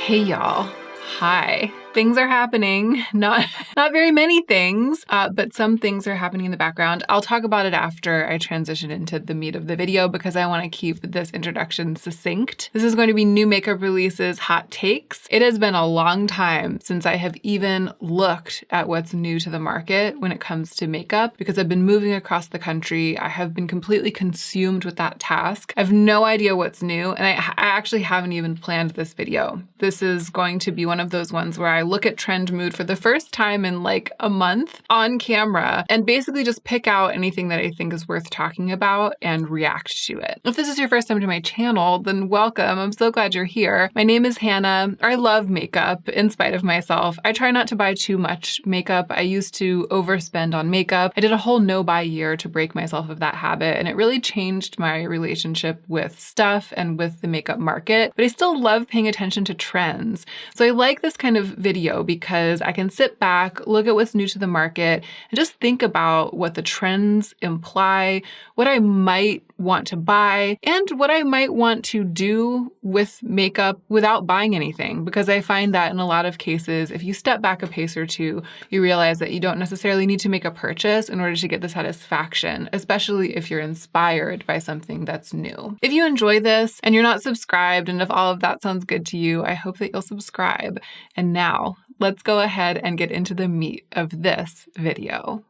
Hey y'all. Hi. Things are happening. Not very many things, but some things are happening in the background. I'll talk about it after I transition into the meat of the video because I want to keep this introduction succinct. This is going to be new makeup releases, hot takes. It has been a long time since I have even looked at what's new to the market when it comes to makeup because I've been moving across the country. I have been completely consumed with that task. I have no idea what's new, and I actually haven't even planned this video. This is going to be one of those ones where I look at trend mood for the first time in like a month on camera and basically just pick out anything that I think is worth talking about and react to it. If this is your first time to my channel, then welcome. I'm so glad you're here. My name is Hannah. I love makeup in spite of myself. I try not to buy too much makeup. I used to overspend on makeup. I did a whole no-buy year to break myself of that habit, and it really changed my relationship with stuff and with the makeup market, but I still love paying attention to trends. So I like this kind of video because I can sit back, look at what's new to the market, and just think about what the trends imply, what I might want to buy, and what I might want to do with makeup without buying anything. Because I find that in a lot of cases, if you step back a pace or two, you realize that you don't necessarily need to make a purchase in order to get the satisfaction, especially if you're inspired by something that's new. If you enjoy this and you're not subscribed, and if all of that sounds good to you, I hope that you'll subscribe. And now, let's go ahead and get into the meat of this video.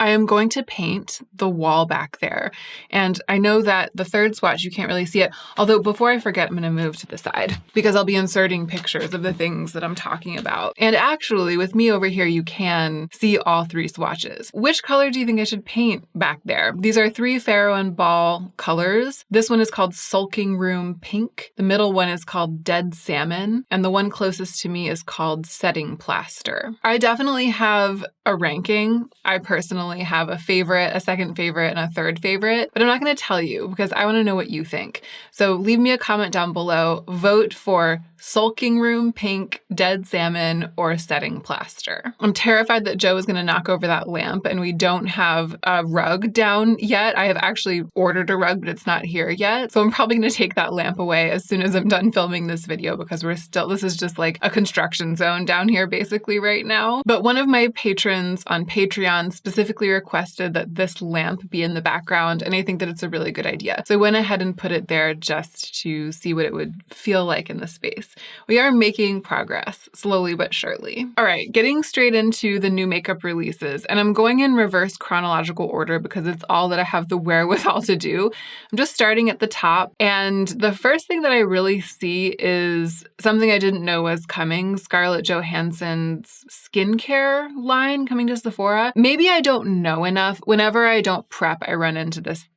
I am going to paint the wall back there. And I know that the third swatch, you can't really see it. Although before I forget, I'm going to move to the side because I'll be inserting pictures of the things that I'm talking about. And actually, with me over here, you can see all three swatches. Which color do you think I should paint back there? These are 3 Farrow and Ball colors. This one is called Sulking Room Pink. The middle one is called Dead Salmon. And the one closest to me is called Setting Plaster. I definitely have a ranking. I personally have a favorite, a second favorite, and a third favorite, but I'm not going to tell you because I want to know what you think. So leave me a comment down below. Vote for Sulking Room Pink, Dead Salmon, or Setting Plaster. I'm terrified that Joe is going to knock over that lamp and we don't have a rug down yet. I have actually ordered a rug, but it's not here yet. So I'm probably going to take that lamp away as soon as I'm done filming this video because this is just like a construction zone down here basically right now. But one of my patrons on Patreon specifically requested that this lamp be in the background, and I think that it's a really good idea. So I went ahead and put it there just to see what it would feel like in the space. We are making progress, slowly but surely. All right, getting straight into the new makeup releases, and I'm going in reverse chronological order because it's all that I have the wherewithal to do. I'm just starting at the top, and the first thing that I really see is something I didn't know was coming, Scarlett Johansson's skincare line coming to Sephora. Maybe I don't know enough. Whenever I don't prep, I run into this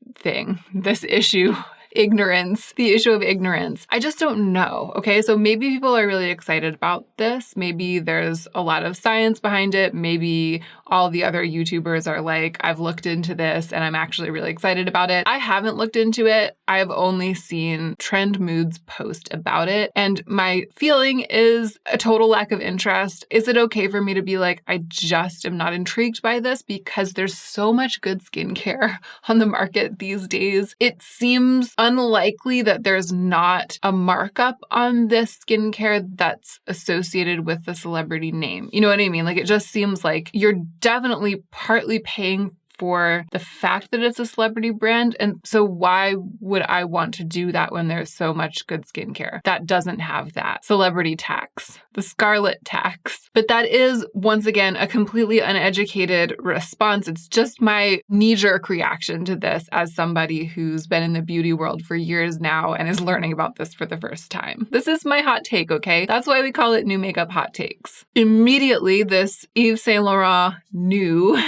issue. The issue of ignorance. I just don't know, okay? So maybe people are really excited about this. Maybe there's a lot of science behind it. Maybe all the other YouTubers are like, I've looked into this and I'm actually really excited about it. I haven't looked into it. I've only seen Trend Moods post about it. And my feeling is a total lack of interest. Is it okay for me to be like, I just am not intrigued by this because there's so much good skincare on the market these days? It seems unlikely that there's not a markup on this skincare that's associated with the celebrity name. You know what I mean? Like, it just seems like you're definitely partly paying for the fact that it's a celebrity brand. And so why would I want to do that when there's so much good skincare that doesn't have that celebrity tax, the Scarlet tax? But that is, once again, a completely uneducated response. It's just my knee-jerk reaction to this as somebody who's been in the beauty world for years now and is learning about this for the first time. This is my hot take, okay? That's why we call it New Makeup Hot Takes. Immediately, this Yves Saint Laurent New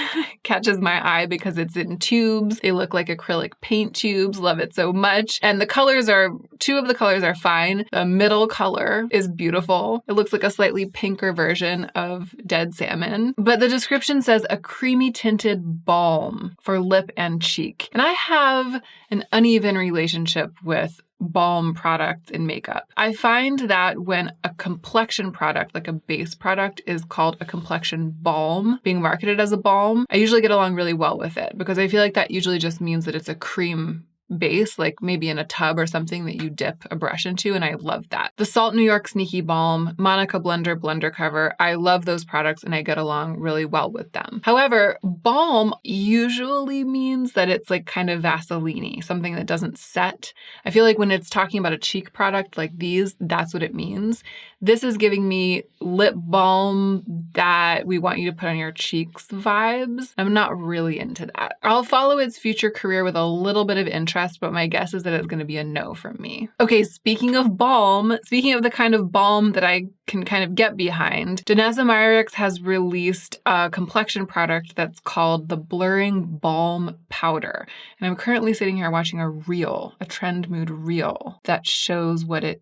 catches my eye because it's in tubes. They look like acrylic paint tubes. Love it so much. And two of the colors are fine. The middle color is beautiful. It looks like a slightly pinker version of Dead Salmon. But the description says a creamy tinted balm for lip and cheek. And I have an uneven relationship with balm products in makeup. I find that when a complexion product, like a base product, is called a complexion balm, being marketed as a balm, I usually get along really well with it because I feel like that usually just means that it's a cream base, like maybe in a tub or something that you dip a brush into, and I love that. The Salt New York Sneaky Balm, Monica Blender cover, I love those products and I get along really well with them. However, balm usually means that it's like kind of Vaseline-y, something that doesn't set. I feel like when it's talking about a cheek product like these, that's what it means. This is giving me lip balm that we want you to put on your cheeks vibes. I'm not really into that. I'll follow its future career with a little bit of interest, but my guess is that it's going to be a no from me. Okay, speaking of balm, speaking of the kind of balm that I can kind of get behind, Danessa Myricks has released a complexion product that's called the Blurring Balm Powder. And I'm currently sitting here watching a Trend Mood reel that shows what it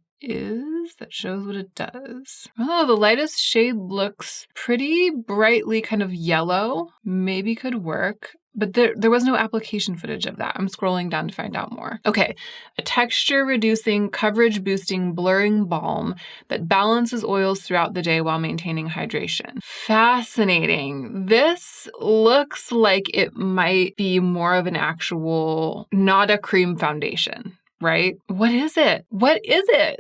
does. Oh, the lightest shade looks pretty brightly kind of yellow. Maybe could work. But there was no application footage of that. I'm scrolling down to find out more. Okay, a texture-reducing, coverage-boosting, blurring balm that balances oils throughout the day while maintaining hydration. Fascinating. This looks like it might be more of an actual, not a cream foundation. Right? What is it?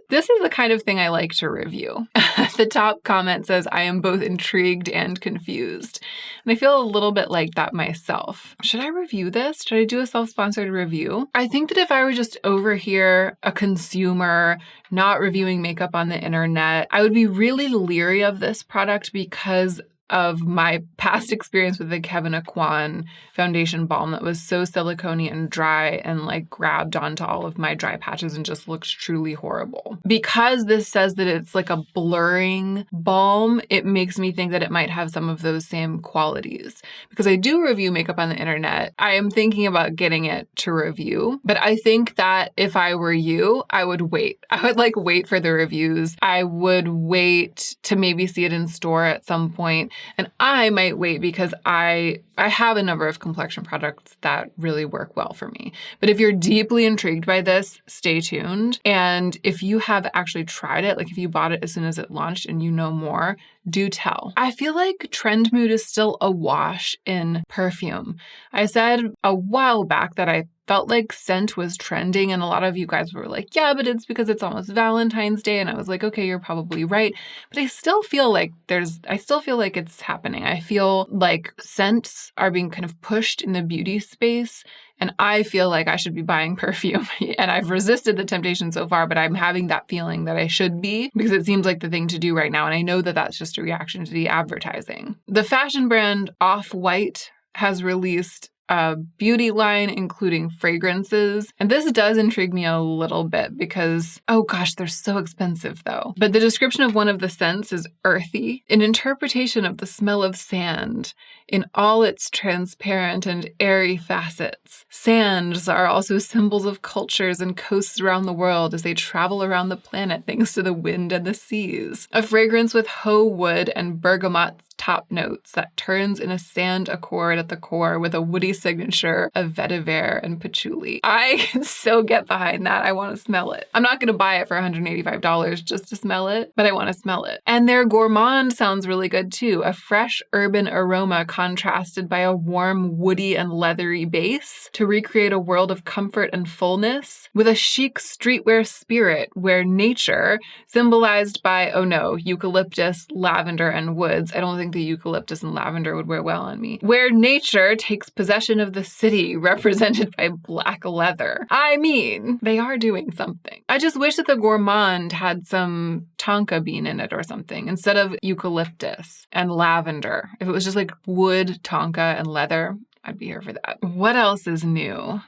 This is the kind of thing I like to review. The top comment says, I am both intrigued and confused. And I feel a little bit like that myself. Should I review this? Should I do a self-sponsored review? I think that if I were just over here, a consumer, not reviewing makeup on the internet, I would be really leery of this product because of my past experience with the Kevyn Aucoin foundation balm that was so silicone-y and dry and like grabbed onto all of my dry patches and just looks truly horrible. Because this says that it's like a blurring balm, it makes me think that it might have some of those same qualities. Because I do review makeup on the internet, I am thinking about getting it to review, but I think that if I were you, I would wait. I would like wait for the reviews. I would wait to maybe see it in store at some point. And I might wait because I have a number of complexion products that really work well for me. But if you're deeply intrigued by this, stay tuned. And if you have actually tried it, like if you bought it as soon as it launched and you know more, do tell. I feel like Trend Mood is still awash in perfume. I said a while back that I felt like scent was trending, and a lot of you guys were like, yeah, but it's because it's almost Valentine's Day. And I was like, okay, you're probably right. But I still feel like it's happening. I feel like scents are being kind of pushed in the beauty space, and I feel like I should be buying perfume. And I've resisted the temptation so far, but I'm having that feeling that I should be because it seems like the thing to do right now. And I know that that's just a reaction to the advertising. The fashion brand Off-White has released a beauty line, including fragrances. And this does intrigue me a little bit because, oh gosh, they're so expensive though. But the description of one of the scents is earthy, an interpretation of the smell of sand in all its transparent and airy facets. Sands are also symbols of cultures and coasts around the world as they travel around the planet thanks to the wind and the seas. A fragrance with hoe wood and bergamot top notes that turns in a sand accord at the core with a woody signature of vetiver and patchouli. I can so get behind that. I want to smell it. I'm not going to buy it for $185 just to smell it, but I want to smell it. And their gourmand sounds really good too. A fresh urban aroma contrasted by a warm woody and leathery base to recreate a world of comfort and fullness with a chic streetwear spirit where nature, symbolized by, oh no, eucalyptus, lavender, and woods. I don't think the eucalyptus and lavender would wear well on me. Where nature takes possession of the city, represented by black leather. I mean, they are doing something. I just wish that the gourmand had some tonka bean in it or something instead of eucalyptus and lavender. If it was just like wood, tonka, and leather, I'd be here for that. What else is new?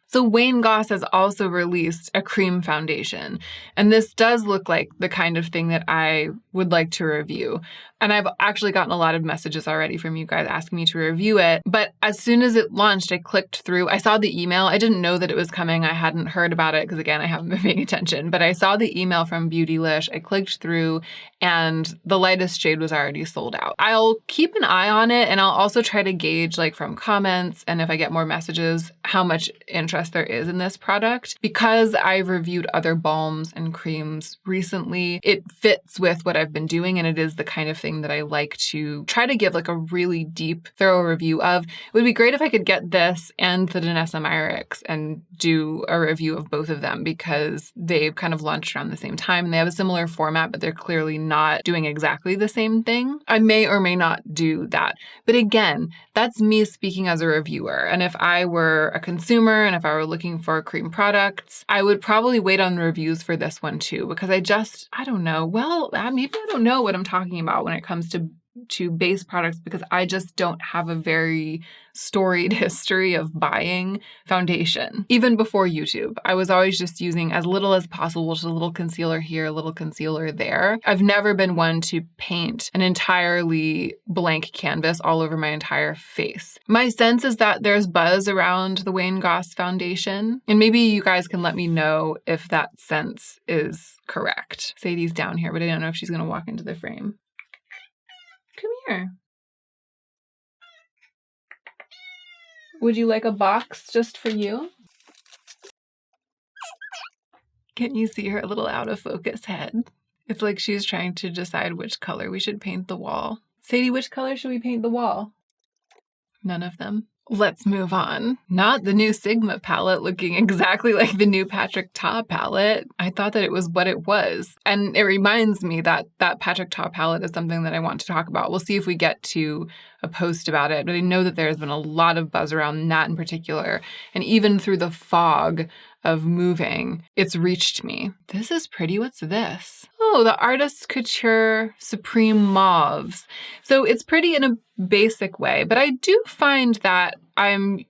So Wayne Goss has also released a cream foundation, and this does look like the kind of thing that I would like to review. And I've actually gotten a lot of messages already from you guys asking me to review it. But as soon as it launched, I clicked through. I saw the email. I didn't know that it was coming. I hadn't heard about it because, again, I haven't been paying attention. But I saw the email from Beautylish. I clicked through, and the lightest shade was already sold out. I'll keep an eye on it, and I'll also try to gauge, like, from comments and if I get more messages, how much interest progress there is in this product. Because I've reviewed other balms and creams recently, it fits with what I've been doing, and it is the kind of thing that I like to try to give like a really deep, thorough review of. It would be great if I could get this and the Danessa Myricks and do a review of both of them, because they've kind of launched around the same time and they have a similar format, but they're clearly not doing exactly the same thing. I may or may not do that. But again, that's me speaking as a reviewer. And if I were a consumer and if I were looking for cream products, I would probably wait on reviews for this one too, because I don't know. Well, maybe I don't know what I'm talking about when it comes to base products, because I just don't have a very storied history of buying foundation. Even before YouTube, I was always just using as little as possible, just a little concealer here, a little concealer there. I've never been one to paint an entirely blank canvas all over my entire face. My sense is that there's buzz around the Wayne Goss foundation, and maybe you guys can let me know if that sense is correct. Sadie's down here, but I don't know if she's going to walk into the frame. Come here. Would you like a box just for you? Can you see her little out of focus head? It's like she's trying to decide which color we should paint the wall. Sadie, which color should we paint the wall? None of them. Let's move on. Not the new Sigma palette looking exactly like the new Patrick Ta palette. I thought that it was what it was. And it reminds me that that Patrick Ta palette is something that I want to talk about. We'll see if we get to a post about it, but I know that there's been a lot of buzz around that in particular. And even through the fog of moving, it's reached me. This is pretty. What's this? Oh, the Artist Couture Supreme Mauves. So it's pretty in a basic way, but I do find that I am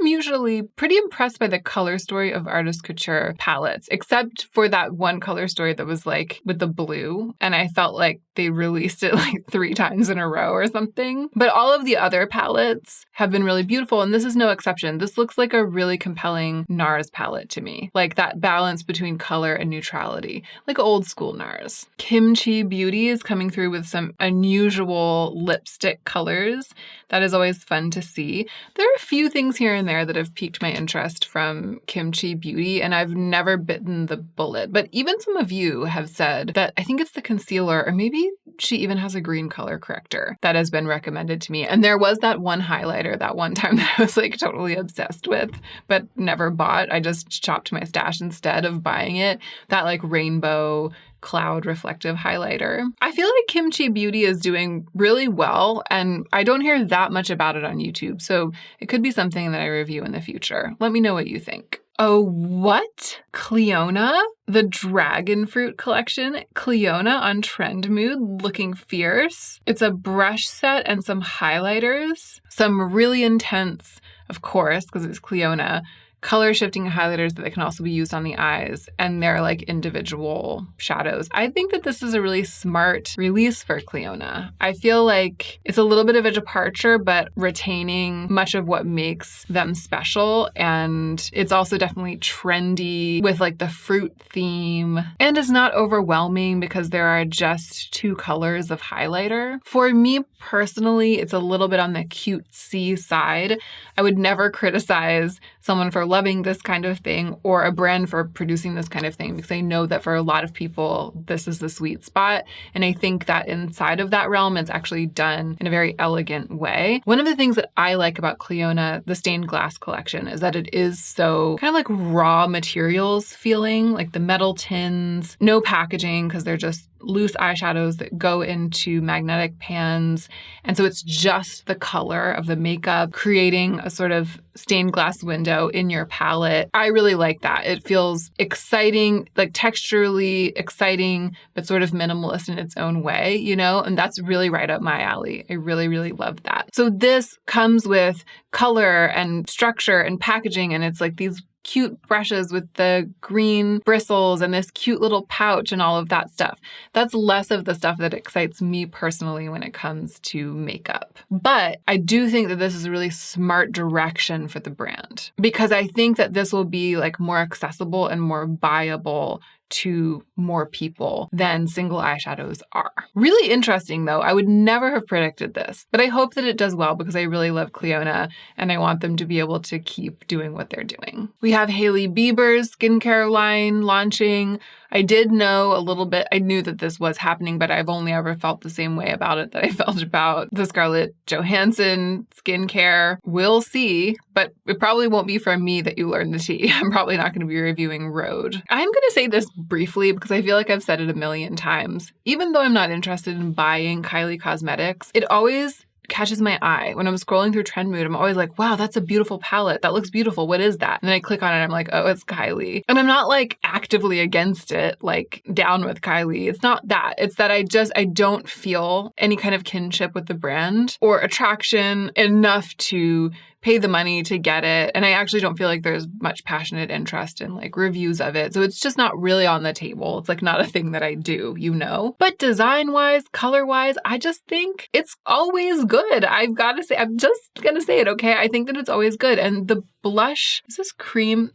usually pretty impressed by the color story of Artist Couture palettes, except for that one color story that was like with the blue. And I felt like they released it like 3 times in a row or something. But all of the other palettes have been really beautiful, and this is no exception. This looks like a really compelling NARS palette to me. Like that balance between color and neutrality, like old school NARS. Kimchi Beauty is coming through with some unusual lipstick colors. That is always fun to see. There are a few things here and there that have piqued my interest from Kimchi Beauty, and I've never bitten the bullet. But even some of you have said that I think it's the concealer, or maybe she even has a green color corrector that has been recommended to me. And there was that one highlighter that one time that I was like totally obsessed with, but never bought. I just chopped my stash instead of buying it. That like rainbow cloud reflective highlighter. I feel like Kimchi Beauty is doing really well, and I don't hear that much about it on YouTube, so it could be something that I review in the future. Let me know what you think. Oh, what? Cleona? The Dragon Fruit collection? Cleona on Trend Mood, looking fierce. It's a brush set and some highlighters. Some really intense, of course, because it's Cleona, color shifting highlighters that can also be used on the eyes, and they're like individual shadows. I think that this is a really smart release for Cleona. I feel like it's a little bit of a departure, but retaining much of what makes them special. And it's also definitely trendy with like the fruit theme, and is not overwhelming because there are just 2 colors of highlighter. For me personally, it's a little bit on the cutesy side. I would never criticize someone for loving this kind of thing or a brand for producing this kind of thing, because I know that for a lot of people, this is the sweet spot. And I think that inside of that realm, it's actually done in a very elegant way. One of the things that I like about Cleona, the stained glass collection, is that it is so kind of like raw materials feeling, like the metal tins, no packaging because they're just loose eyeshadows that go into magnetic pans. And so it's just the color of the makeup creating a sort of stained glass window in your palette. I really like that. It feels exciting, like texturally exciting, but sort of minimalist in its own way, you know? And that's really right up my alley. I really, really love that. So this comes with color and structure and packaging, and it's like these cute brushes with the green bristles and this cute little pouch and all of that stuff. That's less of the stuff that excites me personally when it comes to makeup. But I do think that this is a really smart direction for the brand, because I think that this will be like more accessible and more buyable to more people than single eyeshadows are. Really interesting though. I would never have predicted this, but I hope that it does well because I really love Cleona and I want them to be able to keep doing what they're doing. We have Hailey Bieber's skincare line launching. I did know a little bit. I knew that this was happening, but I've only ever felt the same way about it that I felt about the Scarlett Johansson skincare. We'll see, but it probably won't be from me that you learn the tea. I'm probably not going to be reviewing Rhode. I'm going to say this briefly because I feel like I've said it a million times. Even though I'm not interested in buying Kylie Cosmetics, it always catches my eye. When I'm scrolling through Trend Mood, I'm always like, wow, that's a beautiful palette. That looks beautiful. What is that? And then I click on it and I'm like, oh, it's Kylie. And I'm not like actively against it, like down with Kylie. It's not that. It's that I don't feel any kind of kinship with the brand or attraction enough to pay the money to get it. And I actually don't feel like there's much passionate interest in like reviews of it. So it's just not really on the table. It's like not a thing that I do, you know? But design-wise, color-wise, I just think it's always good. I've got to say, I'm just going to say it, okay? I think that it's always good. And the blush, is this cream?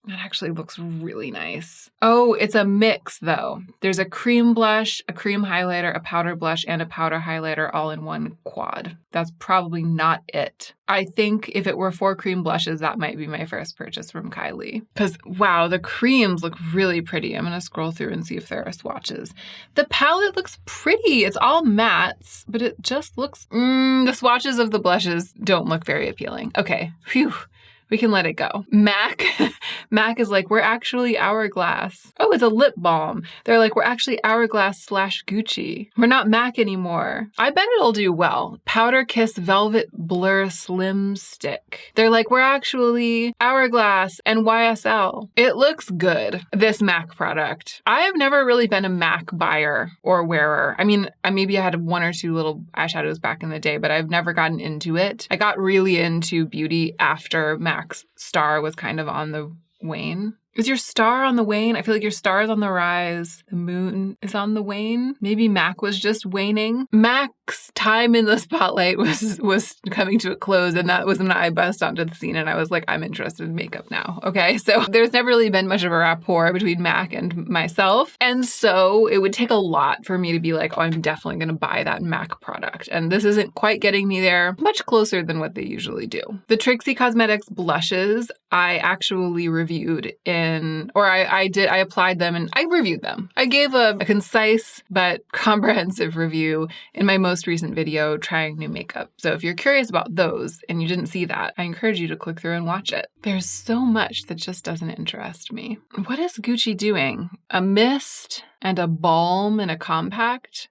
That actually looks really nice. Oh, it's a mix though. There's a cream blush, a cream highlighter, a powder blush, and a powder highlighter all in one quad. That's probably not it. I think if it were 4 cream blushes, that might be my first purchase from Kylie. Because wow, the creams look really pretty. I'm going to scroll through and see if there are swatches. The palette looks pretty. It's all mattes, but it just looks, the swatches of the blushes don't look very appealing. Okay, phew. We can let it go. MAC is like, we're actually Hourglass. Oh, it's a lip balm. They're like, we're actually Hourglass / Gucci. We're not MAC anymore. I bet it'll do well. Powder Kiss Velvet Blur Slim Stick. They're like, we're actually Hourglass and YSL. It looks good, this MAC product. I have never really been a MAC buyer or wearer. I mean, maybe I had 1 or 2 little eyeshadows back in the day, but I've never gotten into it. I got really into beauty after MAC's star was kind of on the wane. Is your star on the wane? I feel like your star is on the rise. The moon is on the wane. Maybe MAC was just waning. MAC's time in the spotlight was coming to a close, and that was when I bust onto the scene and I was like, I'm interested in makeup now. Okay, so there's never really been much of a rapport between MAC and myself. And so it would take a lot for me to be like, oh, I'm definitely going to buy that MAC product. And this isn't quite getting me there, much closer than what they usually do. The Trixie Cosmetics blushes, I actually reviewed I applied them and I reviewed them. I gave a concise but comprehensive review in my most recent video, trying new makeup. So if you're curious about those and you didn't see that, I encourage you to click through and watch it. There's so much that just doesn't interest me. What is Gucci doing? A mist and a balm and a compact?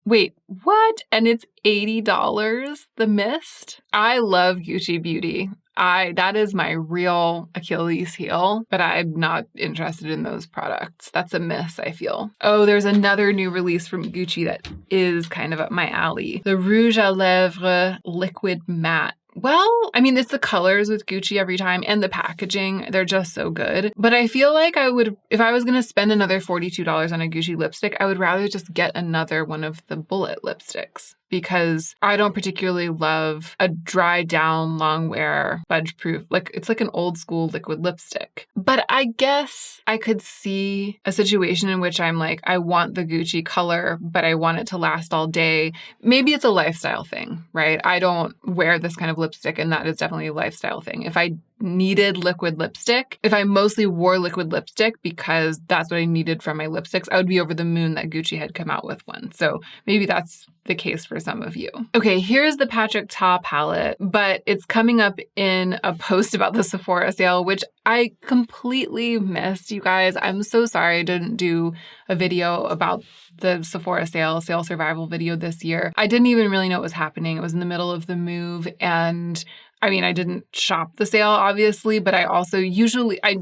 Wait, what? And it's $80, the mist? I love Gucci Beauty. That is my real Achilles heel, but I'm not interested in those products. That's a miss, I feel. Oh, there's another new release from Gucci that is kind of up my alley. The Rouge à Lèvres Liquid Matte. Well, I mean, it's the colors with Gucci every time and the packaging. They're just so good. But I feel like if I was going to spend another $42 on a Gucci lipstick, I would rather just get another one of the bullet lipsticks. Because I don't particularly love a dry down, long wear, fudge proof. Like it's like an old school liquid lipstick. But I guess I could see a situation in which I'm like, I want the Gucci color, but I want it to last all day. Maybe it's a lifestyle thing, right? I don't wear this kind of lipstick, and that is definitely a lifestyle thing. If I needed liquid lipstick, if I mostly wore liquid lipstick because that's what I needed from my lipsticks, I would be over the moon that Gucci had come out with one. So maybe that's the case for some of you. Okay, here's the Patrick Ta palette, but it's coming up in a post about the Sephora sale, which I completely missed, you guys. I'm so sorry I didn't do a video about the Sephora sale survival video this year. I didn't even really know what was happening. It was in the middle of the move, and I mean, I didn't shop the sale, obviously, but I also usually, I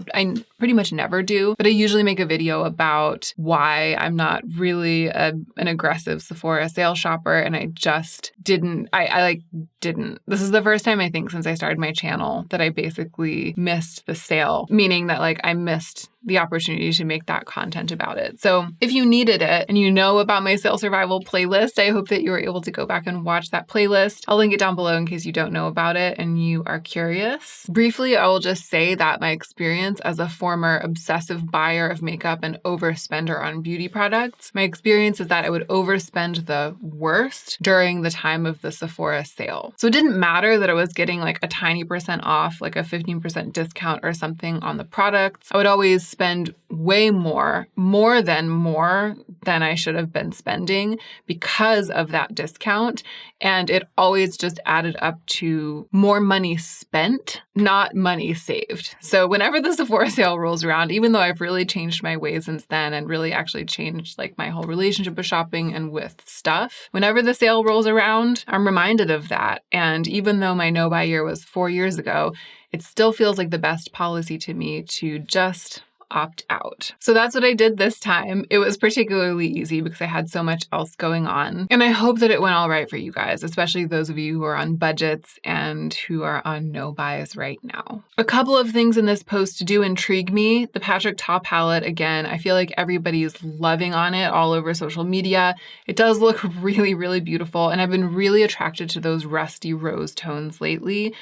pretty much never do, but I usually make a video about why I'm not really an aggressive Sephora sale shopper, and I just didn't. I didn't. This is the first time, I think, since I started my channel that I basically missed the sale, meaning that like I missed the opportunity to make that content about it. So if you needed it and you know about my sales survival playlist, I hope that you were able to go back and watch that playlist. I'll link it down below in case you don't know about it and you are curious. Briefly, I will just say that my experience as a former obsessive buyer of makeup and overspender on beauty products, my experience is that I would overspend the worst during the time of the Sephora sale. So it didn't matter that I was getting like a tiny % off, like a 15% discount or something on the products. I would always spend way more than I should have been spending because of that discount. And it always just added up to more money spent, not money saved. So whenever the Sephora sale rolls around, even though I've really changed my ways since then and really actually changed like my whole relationship with shopping and with stuff, whenever the sale rolls around, I'm reminded of that. And even though my no-buy year was 4 years ago, it still feels like the best policy to me to just opt out. So that's what I did this time. It was particularly easy because I had so much else going on. And I hope that it went all right for you guys, especially those of you who are on budgets and who are on no buys right now. A couple of things in this post do intrigue me. The Patrick Ta palette, again, I feel like everybody's loving on it all over social media. It does look really, really beautiful. And I've been really attracted to those rusty rose tones lately.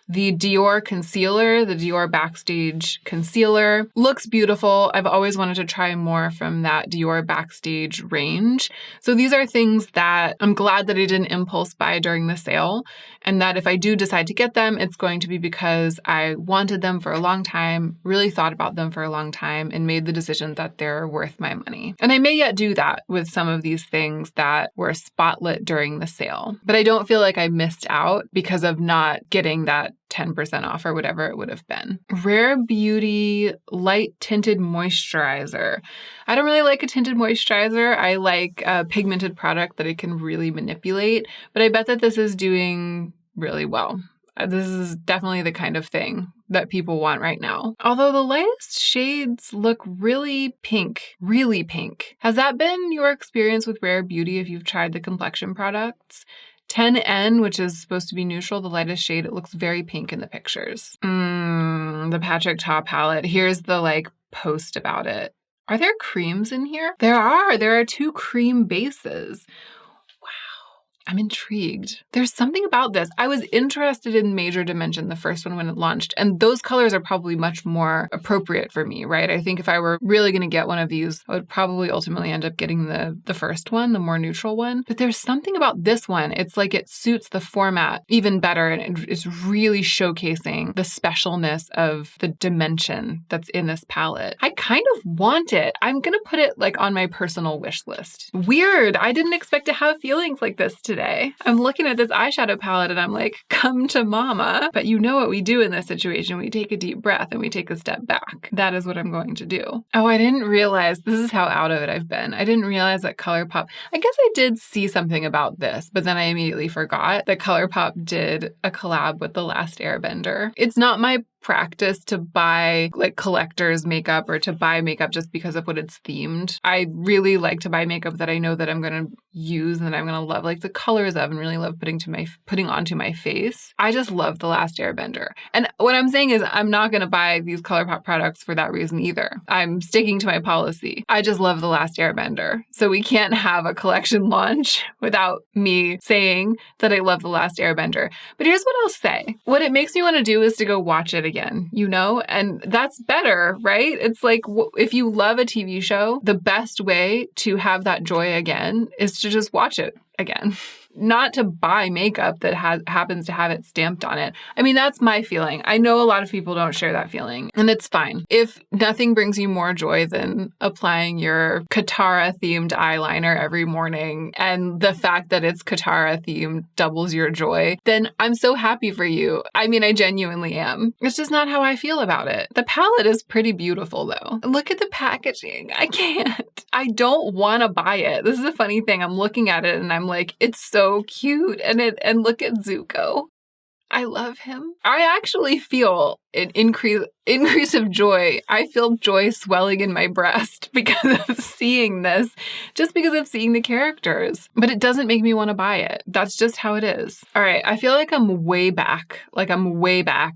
The Dior concealer, the Dior Backstage concealer, looks beautiful. I've always wanted to try more from that Dior Backstage range. So these are things that I'm glad that I didn't impulse buy during the sale, and that if I do decide to get them, it's going to be because I wanted them for a long time, really thought about them for a long time, and made the decision that they're worth my money. And I may yet do that with some of these things that were spotlit during the sale. But I don't feel like I missed out because of not getting that 10% off or whatever it would have been. Rare Beauty Light Tinted Moisturizer. I don't really like a tinted moisturizer. I like a pigmented product that I can really manipulate, but I bet that this is doing really well. This is definitely the kind of thing that people want right now. Although the lightest shades look really pink, really pink. Has that been your experience with Rare Beauty if you've tried the complexion products? 10N, which is supposed to be neutral, the lightest shade, it looks very pink in the pictures. The Patrick Ta palette. Here's the post about it. Are there creams in here? There are 2 cream bases. I'm intrigued. There's something about this. I was interested in Major Dimension, the first one when it launched, and those colors are probably much more appropriate for me, right? I think if I were really going to get one of these, I would probably ultimately end up getting the first one, the more neutral one. But there's something about this one. It's like it suits the format even better, and it's really showcasing the specialness of the dimension that's in this palette. I kind of want it. I'm going to put it on my personal wish list. Weird. I didn't expect to have feelings like this today. I'm looking at this eyeshadow palette and I'm like, come to mama. But you know what we do in this situation? We take a deep breath and we take a step back. That is what I'm going to do. Oh, I didn't realize, this is how out of it I've been. I didn't realize that ColourPop, I guess I did see something about this, but then I immediately forgot that ColourPop did a collab with The Last Airbender. It's not my practice to buy collector's makeup or to buy makeup just because of what it's themed. I really like to buy makeup that I know that I'm going to use and that I'm going to love the colors of and really love putting onto my face. I just love The Last Airbender. And what I'm saying is I'm not going to buy these ColourPop products for that reason either. I'm sticking to my policy. I just love The Last Airbender. So we can't have a collection launch without me saying that I love The Last Airbender. But here's what I'll say. What it makes me want to do is to go watch it again, and that's better, right? It's like if you love a TV show, the best way to have that joy again is to just watch it again. Not to buy makeup that happens to have it stamped on it. I mean, that's my feeling. I know a lot of people don't share that feeling, and it's fine. If nothing brings you more joy than applying your Katara-themed eyeliner every morning, and the fact that it's Katara-themed doubles your joy, then I'm so happy for you. I mean, I genuinely am. It's just not how I feel about it. The palette is pretty beautiful, though. Look at the packaging. I can't. I don't want to buy it. This is a funny thing. I'm looking at it, and I'm like, it's so cute. And look at Zuko. I love him. I actually feel an increase of joy. I feel joy swelling in my breast because of seeing this, just because of seeing the characters. But it doesn't make me want to buy it. That's just how it is. All right. I feel like I'm way back.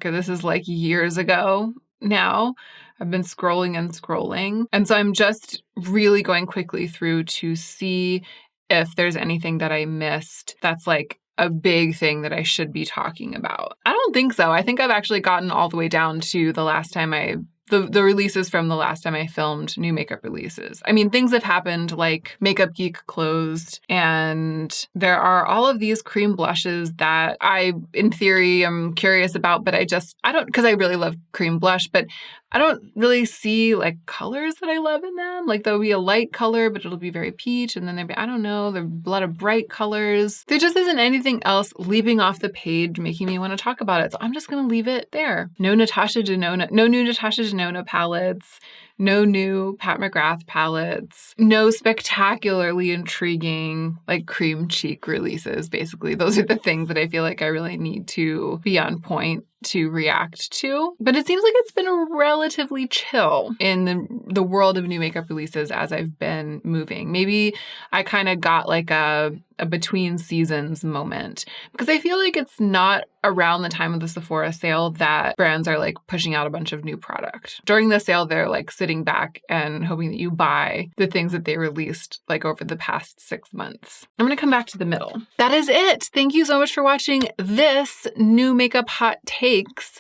This is years ago. now. I've been scrolling and scrolling. And so I'm just really going quickly through to see if there's anything that I missed that's like a big thing that I should be talking about. I don't think so. I think I've actually gotten all the way down to the last time the releases from the last time I filmed new makeup releases. I mean, things have happened like Makeup Geek closed, and there are all of these cream blushes that I, in theory, am curious about, but I don't, because I really love cream blush, but I don't really see like colors that I love in them. Like there'll be a light color, but it'll be very peach. And then there'll be, I don't know, there's a lot of bright colors. There just isn't anything else leaping off the page making me want to talk about it. So I'm just going to leave it there. No new Natasha Denona palettes. No new Pat McGrath palettes. No spectacularly intriguing like cream cheek releases. Basically, those are the things that I feel like I really need to be on point to react to. But it seems like it's been relatively chill in the world of new makeup releases as I've been moving. Maybe I kind of got like a between seasons moment, because I feel like it's not around the time of the Sephora sale that brands are like pushing out a bunch of new product. During the sale, they're like sitting back and hoping that you buy the things that they released like over the past 6 months. I'm going to come back to the middle. That is it. Thank you so much for watching this new makeup hot takes.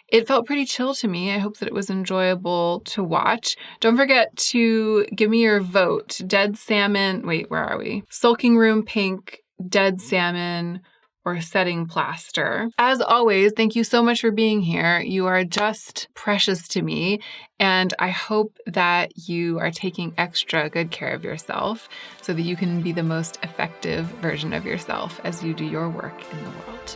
It felt pretty chill to me. I hope that it was enjoyable to watch. Don't forget to give me your vote. Dead Salmon, wait, where are we? Sulking Room Pink, Dead Salmon, or Setting Plaster. As always, thank you so much for being here. You are just precious to me, and I hope that you are taking extra good care of yourself so that you can be the most effective version of yourself as you do your work in the world.